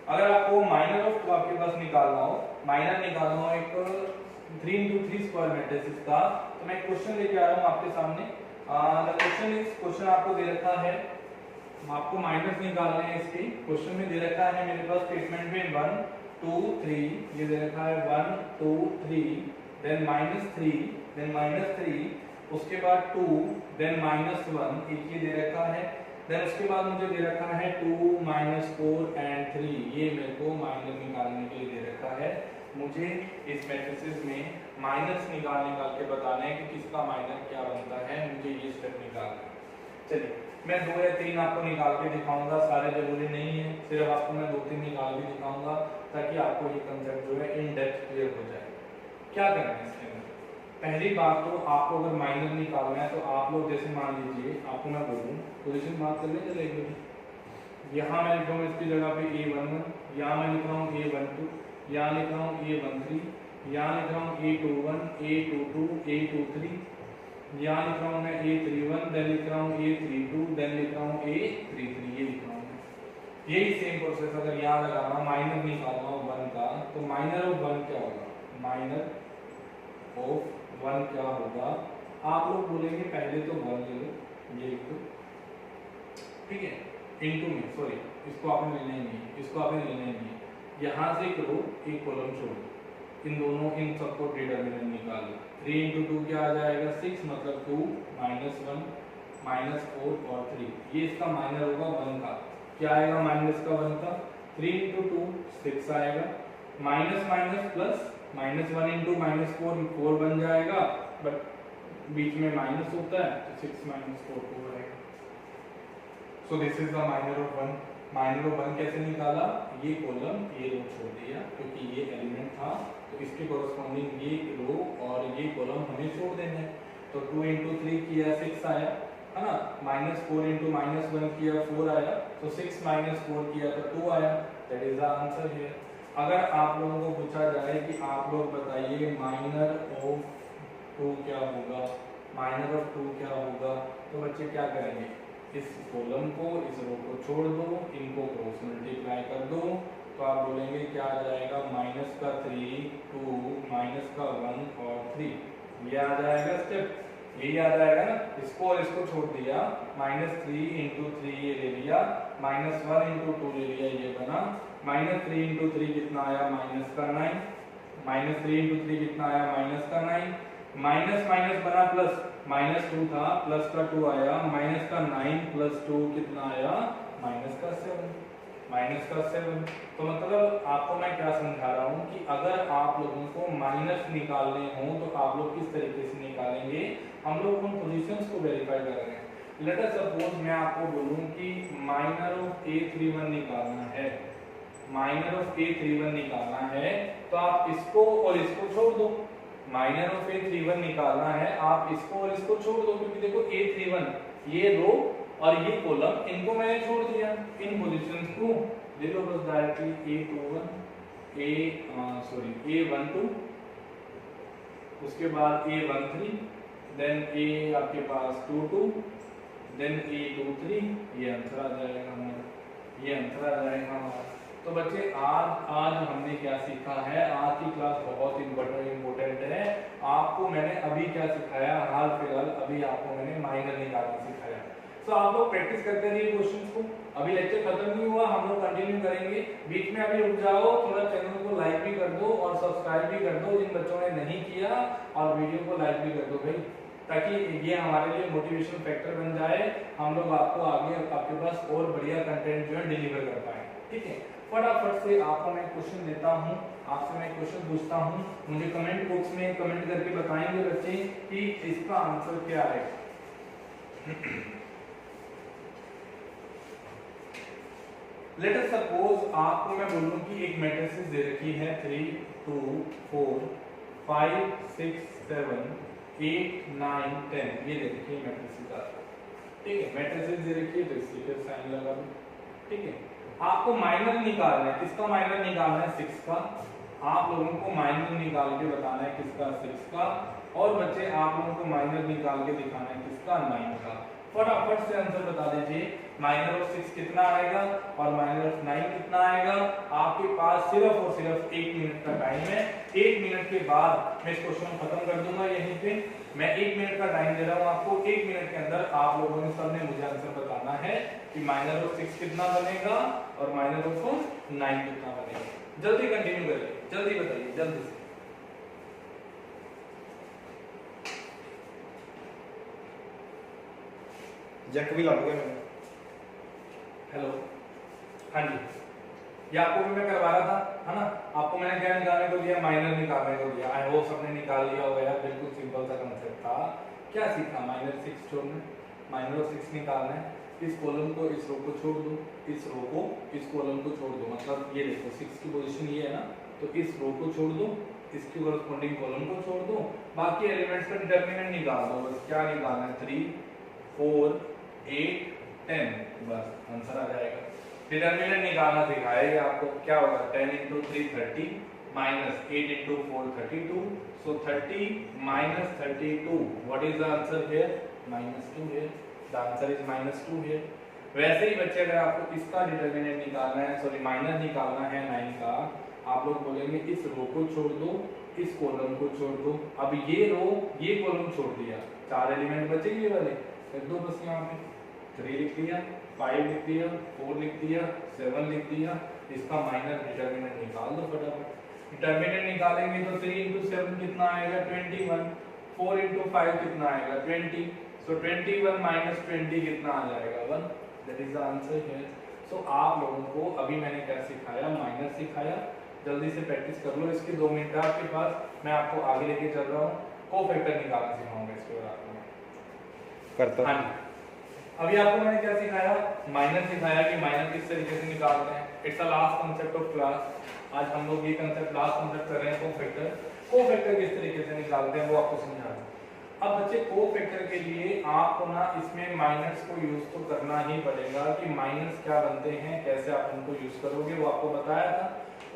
अगर आपको माइनर ऑफ आपके पास निकालना हो, माइनर निकालना हो एक 3 into 3 स्क्वायर मैट्रिक्स का, तो मैं क्वेश्चन लेके आ रहा हूँ आपके सामने। द क्वेश्चन इज, क्वेश्चन आपको दे रखा है, आपको माइनस निकालने हैं इसके। क्वेश्चन में दे रखा है मेरे पास स्टेटमेंट में 1 2 3, ये दे रखा है 1 2 3, देन -3, देन -3, उसके बाद 2, देन -1, एक ये दे रखा है। देन उसके बाद मुझे दे रखा है 2 -4 एंड 3, ये मेरे को माइनस निकालने के लिए दे रखा है। मुझे इस मैट्रिसेस में माइनस निकाल के बताना है कि किसका माइनर क्या बनता है, मुझे ये स्टेप निकालना है। चलिए मैं 2 या 3 आपको निकाल के दिखाऊंगा, सारे जरूरी नहीं है, सिर्फ आपको मैं 2-3 निकाल के दिखाऊंगा ताकि आपको ये कंसेप्ट जो है इन डेप्थ क्लियर हो जाए। क्या करना है इसके अंदर, पहली बात तो आपको अगर माइनर निकालना है तो आप लोग जैसे मान लीजिए आपको मैं बोलूँ पोजीशन मार्क कर लेंगे लेंगे, यहाँ मैं लिख रहा हूँ इसकी जगह पे A11, यहाँ मैं लिख रहा हूँ A12, यहाँ लिख रहा हूँ A13, यहाँ लिख रहा हूँ A21, A22, A23, यहाँ लिख रहा हूँ मैं A31, देन लिख रहा हूँ A32, देन लिख रहा हूँ A33, ये लिख रहा हूँ मैं। यही सेम प्रोसेस अगर यहाँ लगाना माइनर निकालना हो 1 का, तो माइनर ऑफ 1 क्या होगा, माइनर ऑफ 1 क्या होगा, आप लोग बोलेंगे पहले तो 1 ले लो, ये लिख दो, ठीक है, इनटू में, सॉरी इसको आपने लेना ही नहीं, इसको आपने लेना ही नहीं, यहाँ से करो एक कॉलम छोड़ो, इन दोनों इन सबको डिटरमिनेंट निकाल लो। 3 इंटू टू क्या आ जाएगा 6, मतलब 2 माइनस 1 माइनस 4 और 3, ये इसका माइनर होगा 1 का। क्या आएगा माइनस का 1 का? 3 इंटू टू 6 आएगा, minus minus plus, minus 1 into minus 4 4 बन जाएगा, बट बीच में माइनस होता है तो 6 माइनस 4 4 आएगा। So this is the minor of 1। Minor of 1 कैसे निकाला? ये कॉलम ये रो छोड़ दिया क्योंकि ये एलिमेंट था, तो इसके कोरस्पॉन्डिंग ये रो और ये कॉलम हमें छोड़ देना है। तो 2 इंटू 3 किया 6 आया, है ना, माइनस 4 इंटू माइनस 1 किया 4 आया, तो 6 माइनस 4 किया तो 2 आया। That is the answer here. अगर आप लोगों को पूछा जाए कि आप लोग बताइए माइनर ऑफ 2 क्या होगा, माइनर ऑफ 2 क्या होगा, तो बच्चे क्या करेंगे? इस कॉलम को इस रो को छोड़ दो, इनको क्रॉस मल्टीप्लाई कर दो, तो आप बोलेंगे क्या आ जाएगा माइनस का 3 2 माइनस का 1 और 3, ये आ जाएगा स्टेप, यही आ जाएगा ना। इसको और इसको छोड़ दिया, माइनस 3 इंटू 3 ये ले लिया, माइनस 1 इंटू 2 ले लिया, ये बना माइनस 3 इंटू 3 कितना आया माइनस का 9, माइनस 3 इंटू 3 कितना आया माइनस का 9, माइनस माइनस बना प्लस, माइनस 2 था प्लस का 2 आया, माइनस का 9 प्लस 2 कितना आया माइनस का 7, माइनस का 7। तो मतलब आपको मैं क्या समझा रहा हूँ कि अगर आप लोगों को माइनस निकालने हो तो आप लोग किस तरीके से निकालेंगे? हम लोग उन पोजीशंस को वेरीफाई कर रहे हैं। लेट अस सपोज मैं आपको बोलूँ कि माइनर ऑफ A31 निकालना है, माइनर ऑफ A31 निकालना है, तो आप इसको और इसको छोड़ दो। माइनर ऑफ A31 निकालना है, आप इसको और इसको छोड़ दो, क्योंकि देखो A31 ये रो और ये कॉलम, इनको मैंने छोड़ दिया, इन पोजीशंस को ले लो बस डायरेक्टली। A12 उसके बाद A13, देन A आपके पास 22, देन A23, ये आंसर आ जाएगा हमारा, ये आंसर आ जाएगा हमारा। तो बच्चे आज हमने क्या सीखा है? आज की क्लास बहुत इम्पोर्टेंट है। आपको मैंने अभी क्या सिखाया? हाल फिलहाल अभी आपको मैंने माइनर निकालना सिखाया। तो आप लोग प्रैक्टिस करते रहिए क्वेश्चंस को। अभी लेक्चर खत्म नहीं हुआ, हम लोग कंटिन्यू करेंगे। बीच में अभी रुक जाओ, थोड़ा चैनल को लाइक भी कर दो और सब्सक्राइब भी कर दो जिन बच्चों ने नहीं किया, और वीडियो को लाइक भी कर दो भाई, ताकि ये हमारे लिए मोटिवेशन फैक्टर बन जाए, हम लोग आपको आगे आपके पास और बढ़िया कंटेंट जो है डिलीवर कर पाए। ठीक है, फटाफट से आपको मैं क्वेश्चन देता हूँ, आपसे मैं क्वेश्चन पूछता हूँ, मुझे कमेंट बॉक्स में कमेंट करके बताएंगे बच्चे कि इसका आंसर क्या है। लेट अस सपोज आपको मैं बोलूं कि एक मैट्रिसेस दे रखी है 3 2 4 5 6 7 8 9 10, ये दे रखी है मैट्रिसेस का। ठीक है, मैट्रिसेस दे रखी है तो इसके फिर साइन लगा दो। ठीक है, आपको माइनर निकालना है, किसका माइनर निकालना है? 6 का। आप लोगों को माइनर निकाल के बताना है किसका? 6 का। और बच्चे आप लोगों को माइनर निकाल के दिखाना है किसका? 9 का। फटाफट से आंसर बता दीजिए, माइनर ऑफ 6 कितना आएगा और माइनर ऑफ 9 कितना आएगा। आपके पास सिर्फ और सिर्फ 1 मिनट का टाइम है। 1 मिनट के बाद मैं इस क्वेश्चन को खत्म कर दूंगा यहीं पे। मैं 1 मिनट का टाइम दे रहा हूँ आपको। 1 मिनट के अंदर आप लोगों ने सबने मुझे आंसर बताना है कि माइनर ऑफ 6 कितना बनेगा और माइनर ऑफ 9 कितना बनेगा। जल्दी कंटिन्यू करिए, जल्दी बताइए, जल्दी से। जैक भी लग गया मैंने। हेलो, हाँ जी, ये आपको भी मैं करवा रहा था, है ना। आपको मैंने क्या निकालने को दिया? माइनर निकालने को दिया। आई होप सबने निकाल लिया होगा यार, बिल्कुल सिंपल सा कंसेप्ट था। क्या सीखा? माइनर 6 छोड़ना, माइनर ऑफ 6 निकालना है। इस कॉलम को इस रो को छोड़ दो, इस रो को इस कॉलम को छोड़ दो, मतलब ये देखो 6 की पोजीशन ये है ना, तो इस रो को छोड़ दो, इसकी कोरस्पॉन्डिंग कॉलम को छोड़ दो, बाकी एलिमेंट्स का डिटरमिनेंट निकाल दो। बस क्या निकालना है? 3 4 8 10, बस आंसर आ जाएगा। डिटरमिनेंट निकालना सिखाएगा आपको। क्या होगा? 10 into 3 30 minus 8 into 4 32, so 30 minus 32, what is the answer here? -2 here, the answer is -2 here. वैसे ही बच्चे अगर आपको इसका डिटरमिनेंट निकालना है, सॉरी माइनर निकालना है 9 का, आप लोग बोलेंगे इस रो को छोड़ दो, इस कॉलम को छोड़ दो। अब ये रो ये कॉलम छोड़ दिया, 4 एलिमेंट बचे ये वाले, फिर दो बस यहाँ पे 3 लिख दिया, 5 लिख दिया, 4 लिख दिया, 7 लिख दिया। इसका माइनर डिटरमिनेंट निकाल दो फटाफट। डिटर्मिनेंट निकालेंगे तो 3 into 7 कितना आएगा 21, 4 into 5 कितना आएगा 20, सो 21 minus 20 कितना आ जाएगा 1, that is the answer here. So आप लोगों को अभी मैंने क्या सिखाया, माइनस सिखाया, जल्दी से प्रैक्टिस कर लो, इसके 2 मिनट आपके पास, मैं आपको आगे लेके चल रहा हूँ, कोफैक्टर निकालना सिखाऊंगा इसके बाद आपको करता हाँ जी। अभी आपको मैंने क्या सिखाया, माइनस सिखाया कि माइनस किस तरीके से निकालते हैं, it's a last concept of class. आज हम लोग ये कांसेप्ट लास्ट कांसेप्ट कर रहे हैं कोफैक्टर किस तरीके से निकालते हैं वो आपको समझा रहा हूं। अब बच्चे कोफैक्टर के लिए आपको ना इसमें माइनस को यूज तो करना ही पड़ेगा कि माइनस क्या बनते हैं, कैसे आप उनको यूज करोगे वो आपको बताया था,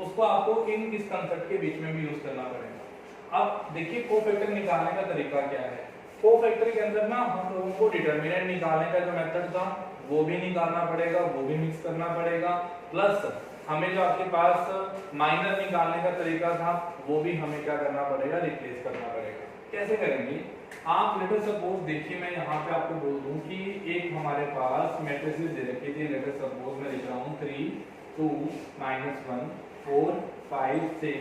उसको आपको इस कांसेप्ट के बीच में भी यूज करना पड़ेगा। अब देखिए कोफैक्टर निकालने का तरीका क्या है। कोफैक्टर के अंदर ना हम लोगों को डिटरमिनेंट निकालने का जो मेथड था वो भी निकालना पड़ेगा, वो भी मिक्स करना पड़ेगा, प्लस हमें जो आपके पास माइनर निकालने का तरीका था वो भी हमें क्या करना पड़ेगा, रिप्लेस करना पड़ेगा। कैसे करेंगे आप, लेट अस सपोज देखिए मैं यहाँ पे आपको बोल दूं कि एक हमारे पास मैट्रिसेस दे रखी थी, लेट अस सपोज मैं लिख रहा हूँ 3 2 -1 4 5 6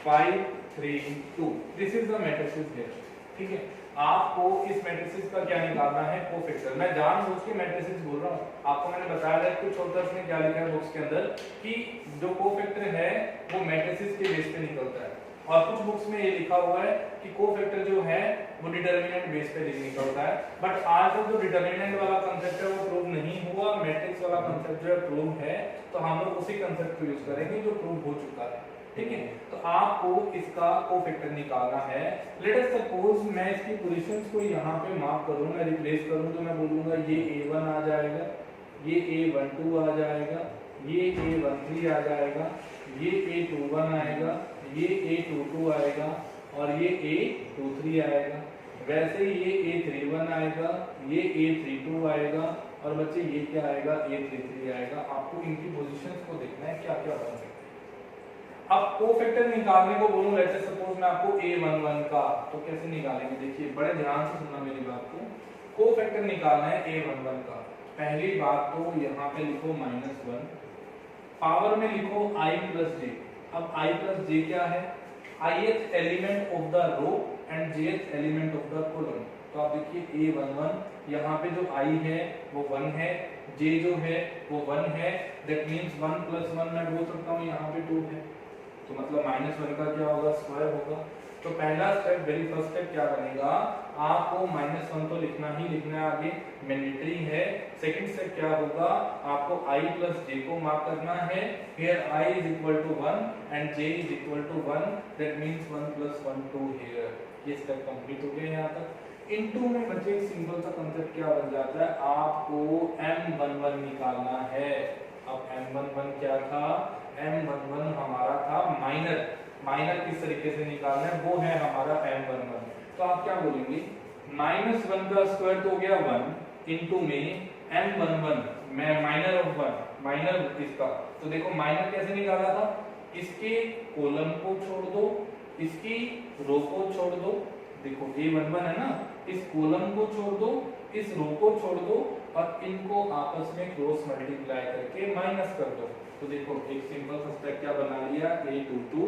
5 3 2, this is the matrices here. ठीक है, आपको इस मैट्रिसेस का क्या निकालना है, कोफैक्टर। मैं जानबूझ के मैट्रिसेस बोल रहा हूँ, आपको मैंने बताया था कुछ ऑथर्स ने क्या लिखा है बुक्स के अंदर कि जो कोफैक्टर है वो मैट्रिसेस के बेस पे निकलता है, और कुछ बुक्स में ये लिखा हुआ है कि कोफैक्टर जो है वो डिटरमिनेंट बेस पे निकलता है। बट आज तक जो डिटरमिनेंट वाला कांसेप्ट है वो प्रूव नहीं हुआ, मैट्रिक्स वाला कांसेप्ट जो है प्रूव है, तो हम लोग उसी कांसेप्ट को यूज करेंगे जो प्रूव हो चुका है। ठीक है, तो आपको इसका कोफैक्टर निकालना है। लेट अस सपोज मैं इसकी पोजीशंस को यहाँ पे मार्क करूँ, मैं रिप्लेस करूँ तो मैं बोलूंगा ये A1 आ जाएगा, ये A12 आ जाएगा, ये A13 आ जाएगा, ये A21 आएगा, ये A22 आएगा और ये A23 आएगा। वैसे ये A31 आएगा, ये A32 आएगा और बच्चे ये क्या आएगा, A33 आएगा। आपको इनकी पोजीशंस को देखना है क्या क्या बन सकते हैं। अब कोफैक्टर निकालने को बोलूं, लेट अस सपोज मैं आपको A11 का, तो कैसे निकालेंगे, देखिए बड़े ध्यान से सुनना मेरी बात को। कोफैक्टर निकालना है A11 का, पहली बात तो यहाँ पे लिखो -1, पावर में लिखो I plus j। अब I plus j क्या है, ith element of the row and jth element of the column. तो आप देखिए A11 यहाँ पे जो I है वो 1 है, j जो है वो 1 है, दैट मींस 1 + 1 मैं बोल सकता हूँ यहाँ पे 2 है, तो मतलब -1 का क्या होगा, स्क्वायर होगा। तो पहला स्टेप, वेरी फर्स्ट स्टेप क्या बनेगा, आपको -1 तो लिखना ही लिखना है, आगे मैंडेटरी है। सेकंड स्टेप क्या होगा, आपको I plus j को मार्क करना है। Here I is equal to 1 and j is equal to 1, that means 1 + 1 2 here। ये स्टेप कंप्लीट हो गया यहाँ तक। इनटू में बच्चे एक सिंपल सा कांसेप्ट क्या बन जाता है, आपको M11 निकालना है। अब M11 क्या था, M11 हमारा था माइनर। माइनर किस तरीके से निकालना है, वो है हमारा M11। तो आप क्या बोलेंगे, -1 का स्क्वायर तो हो गया 1 इनटू में M11, मैं माइनर ऑफ 1, माइनर इसका, तो देखो माइनर कैसे निकाला था, इसके कॉलम को छोड़ दो, इसकी रो को छोड़ दो, देखो A11 है ना, इस कॉलम को छोड़ दो, इस रो को छोड़ दो और इनको आपस में क्रॉस मल्टीप्लाई करके माइनस कर दो। तो देखो एक सिंपल सा स्टेप क्या बना लिया, A22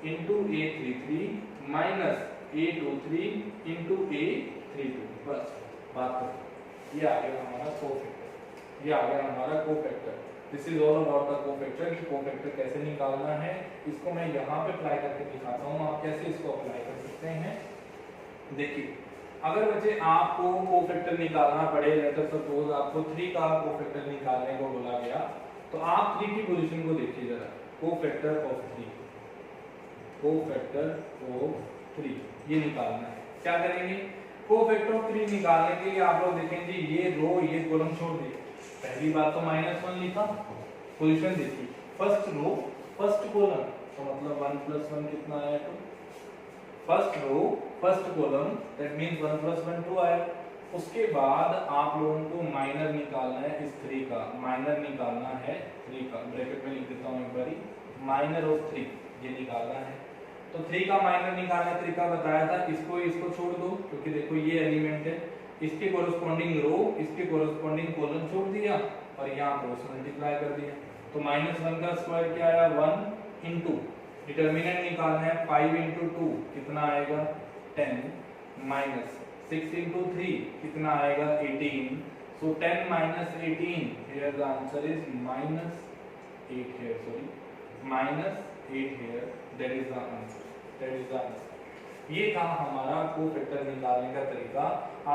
into A33 minus A23 into A32, बस बात खत्म। ये आ गया हमारा कोफैक्टर, ये आ गया हमारा cofactor. This is all about the cofactor कि कोफैक्टर कैसे निकालना है। इसको मैं यहाँ पे अप्लाई करके दिखाता हूँ, आप कैसे इसको अप्लाई कर सकते हैं। देखिए अगर बच्चे आपको कोफैक्टर निकालना पड़े, लेट अस सपोज आपको 3 का कोफैक्टर निकालने को बोला गया, तो आप 3 की पोजीशन को देखिए जरा, कोफैक्टर ऑफ 3, कोफैक्टर ऑफ 3 ये निकालना है। क्या करेंगे, कोफैक्टर ऑफ 3 निकालने के लिए आप लोग देखेंगे ये रो ये कॉलम छोड़ दिए। पहली बात तो -1 लिखा, पोजीशन देखिए, फर्स्ट रो फर्स्ट कॉलम, तो मतलब 1 + 1 कितना आया, 2। First row first column, that means 1 + 1 2 आया। उसके बाद आप लोगों को माइनर निकालना है इस 3 का, माइनर निकालना है 3 का, ब्रैकेट में लिख देता हूं एक बारी, माइनर ऑफ 3 ये निकालना है। तो 3 का माइनर निकालने का तरीका बताया था, इसको छोड़ दो क्योंकि देखो ये एलिमेंट है, इसके कोरस्पोंडिंग रो इसके कोरस्पोंडिंग कॉलम छोड़ दिया और यहां क्रॉस मल्टीप्लाई कर दिया। तो -1 का स्क्वायर क्या आया, 1 इनटू डिटर्मिनेंट निकालना है 5 into 2 कितना आएगा 10 माइनस 6 into 3 कितना आएगा 18 so 10 minus 18 here the answer is minus 8 here sorry minus 8 here that is the answer ये था हमारा कोफैक्टर निकालने का तरीका।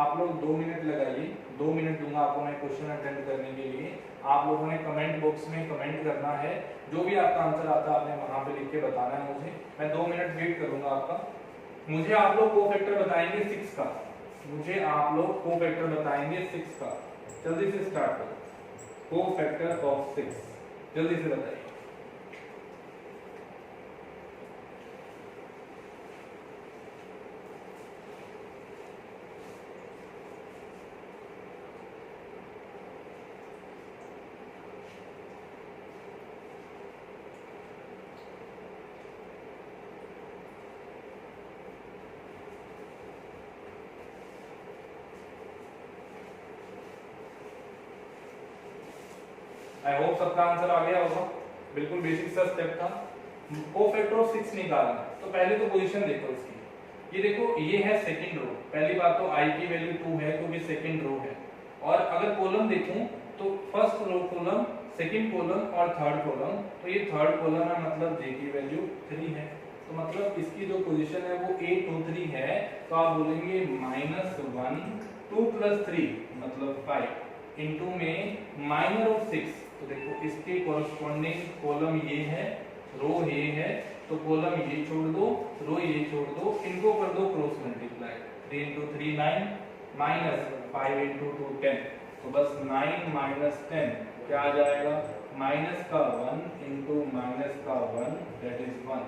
आप लोग 2 मिनट लगाइए, 2 मिनट दूंगा आपको मैं क्वेश्चन अटेंड करने के लिए। आप लोगों ने कमेंट बॉक्स में कमेंट करना है, जो भी आपका आंसर आता है आपने वहां पे लिख के बताना है मुझे। मैं 2 मिनट वेट करूंगा आपका। मुझे आप लोग कोफैक्टर बताएंगे 6 का, मुझे आप लोग कोफैक्टर बताएंगे 6 का। जल्दी से स्टार्ट करो। कोफैक्टर ऑफ 6 जल्दी से बताइए। आई होप सबका आंसर आ गया होगा। बिल्कुल बेसिक सा स्टेप था। कोफैक्टर ऑफ 6 निकालना। तो पहले तो पोजीशन देखो इसकी। ये देखो ये है सेकंड रो। पहली बात तो i की वैल्यू 2 है तो ये सेकंड रो है। और अगर कॉलम देखूं तो first row column, second column और थर्ड कॉलम। तो ये थर्ड कॉलम है मतलब j की वैल्यू 3 है। तो मतलब इसकी जो पोजीशन है वो 8 2 3 है। तो आप बोलेंगे -1 2 + 3 मतलब 5 इनटू में माइनर ऑफ 6। तो देखो इसके कॉरस्पॉन्डिंग कॉलम ये है, रो ये है, तो कॉलम ये छोड़ दो, रो ये छोड़ दो, इनको कर दो cross multiply. 3 into 3 9 minus 5 into 2 10। तो बस 9 minus 10 क्या आ जाएगा माइनस का 1 into माइनस का 1 that is 1।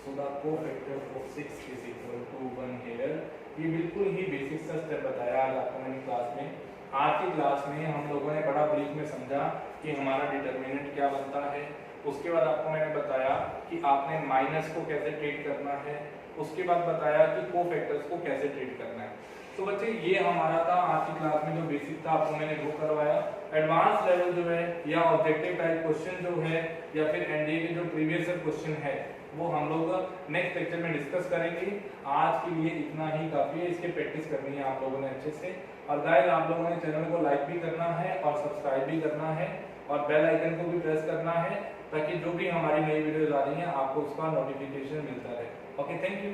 So the cofactor of 6 is equal to 1 here। ये बिल्कुल ही बेसिक सा स्टेप बताया आज आपको मैंने क्लास में। आज की क्लास में हम लोगों ने बड़ा ब्रीफ में समझा कि हमारा डिटरमिनेंट क्या बनता है। उसके बाद आपको मैंने बताया कि आपने माइनस को कैसे ट्रीट करना है। उसके बाद बताया कि कोफैक्टर्स को कैसे ट्रीट करना है। तो बच्चे ये हमारा था आज की क्लास में, जो बेसिक था आपको मैंने वो करवाया। एडवांस लेवल जो है या ऑब्जेक्टिव टाइप क्वेश्चन जो है या फिर एनडीए के जो प्रीवियस क्वेश्चन है वो हम लोग नेक्स्ट लेक्चर में डिस्कस करेंगे। आज के लिए इतना ही काफी है। इसकी प्रैक्टिस करनी है आप लोगों ने अच्छे से। और गाइस आप लोगों ने चैनल को लाइक भी करना है और सब्सक्राइब भी करना है और बेल आइकन को भी प्रेस करना है ताकि जो भी हमारी नई वीडियोस आ रही हैं आपको उसका नोटिफिकेशन मिलता रहे। Okay, thank you.